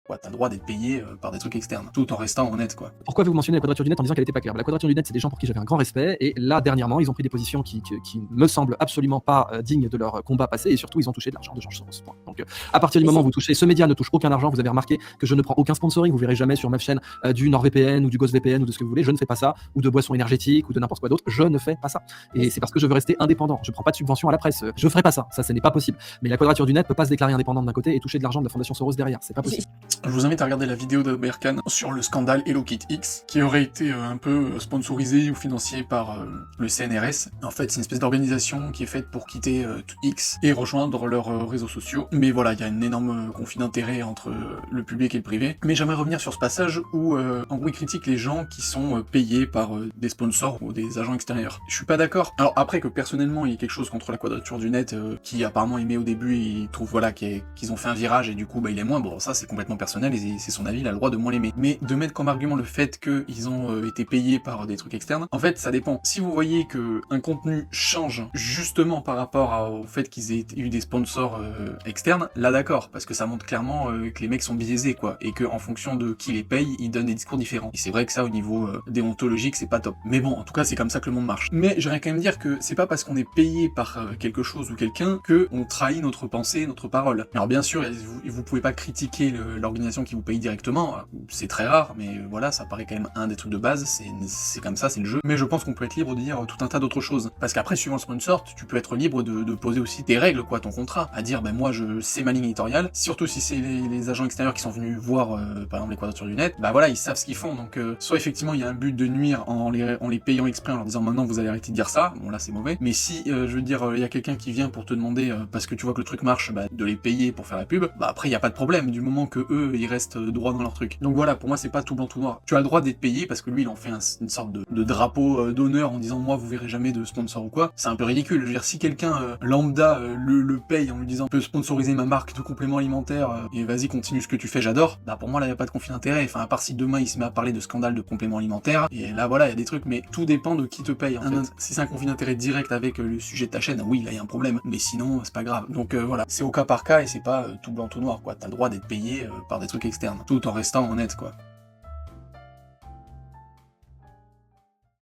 quoi. T'as le droit d'être payé par des trucs externes, tout en restant honnête, quoi. Pourquoi vous mentionnez la Quadrature du Net en disant qu'elle était pas claire? La Quadrature du Net, c'est des gens pour qui j'avais un grand respect, et là, dernièrement, ils ont pris des positions qui me semblent absolument pas dignes de leur combat passé, et surtout, ils ont touché de l'argent de George Soros. Point. Donc, à partir du moment où vous touchez, ce média ne touche aucun argent, vous avez remarqué que je ne prends aucun sponsoring, vous verrez jamais sur ma chaîne du NordVPN ou du GhostVPN ou de ce que vous voulez, je ne fais pas ça, ou de boissons énergétiques ou de n'importe quoi d'autre, je ne fais pas ça. Et c'est parce que je veux rester indépendant, je prends pas de subvention à la presse, je ferai pas ça, ça n'est pas possible. Mais la Quadrature du Net peut pas se déclarer indépendante d'un côté et toucher de l'argent de la Fondation Soros derrière, c'est pas possible. Je vous invite à regarder la vidéo de Berkane sur le scandale HelloKitX, qui aurait été un peu sponsorisé ou financé par le CNRS. En fait, c'est une espèce d'organisation qui est faite pour quitter X et rejoindre leurs réseaux sociaux. Mais voilà, il y a un énorme conflit d'intérêts entre le public et le privé. Mais j'aimerais revenir sur ce passage où, en gros, il critique les gens qui sont payés par des sponsors ou des agents extérieurs. Je suis pas d'accord. Alors après que personnellement, il y ait quelque chose contre la Quadrature du Net qui apparemment aimait au début et il trouve voilà qu'ils ont fait un virage et du coup bah il est moins, bon ça c'est complètement personnel et c'est son avis, il a le droit de moins l'aimer. Mais de mettre comme argument le fait qu'ils ont été payés par des trucs externes, en fait ça dépend. Si vous voyez que un contenu change justement par rapport au fait qu'ils aient eu des sponsors externes, là d'accord, parce que ça montre clairement que les mecs sont biaisés quoi, et que en fonction de qui les paye, ils donnent des discours différents. Et c'est vrai que ça au niveau déontologique c'est pas top. Mais bon, en tout cas c'est comme ça que le monde marche. Mais j'aimerais quand même dire que c'est pas parce qu'on est payé par quelque chose ou quelqu'un que on trahit notre pensée, notre parole. Alors bien sûr, vous pouvez pas critiquer l'organisation qui vous paye directement, c'est très rare, mais voilà, ça paraît quand même un des trucs de base, c'est comme ça, c'est le jeu. Mais je pense qu'on peut être libre de dire tout un tas d'autres choses. Parce qu'après, suivant le sponsor, tu peux être libre de poser aussi tes règles, quoi, ton contrat. À dire, ben moi, c'est ma ligne éditoriale, surtout si c'est les agents extérieurs qui sont venus voir, par exemple, les Quadratures du Net, bah voilà, ils savent ce qu'ils font. Donc, soit effectivement, il y a un but de nuire en les payant exprès, en leur disant maintenant vous allez arrêter de dire ça, bon là c'est mauvais. Mais si, je veux dire, il y a quelqu'un qui vient pour te demander, parce que tu vois que le truc marche, bah, de les payer pour faire la pub, bah après il y a pas de problème, du moment que eux, ils restent droit dans leur truc. Donc voilà, pour moi c'est pas tout blanc tout noir. Tu as le droit d'être payé parce que lui il en fait une sorte de drapeau d'honneur en disant moi vous verrez jamais de sponsor ou quoi, c'est un peu ridicule. Je veux dire, si quelqu'un lambda le paye en lui disant peut sponsoriser ma marque de compléments alimentaires et vas-y continue ce que tu fais, j'adore, bah pour moi là y a pas de conflit d'intérêt. Enfin à part si demain il se met à parler de scandale de compléments alimentaires, et là voilà il y a des trucs, mais tout dépend de qui te paye en fait. Si c'est un conflit d'intérêt direct avec le sujet de ta chaîne, oui là il y a un problème, mais sinon c'est pas grave. Donc voilà, c'est au cas par cas et c'est pas tout blanc tout noir quoi. T'as le droit d'être payé par des trucs externes, tout en restant honnête quoi.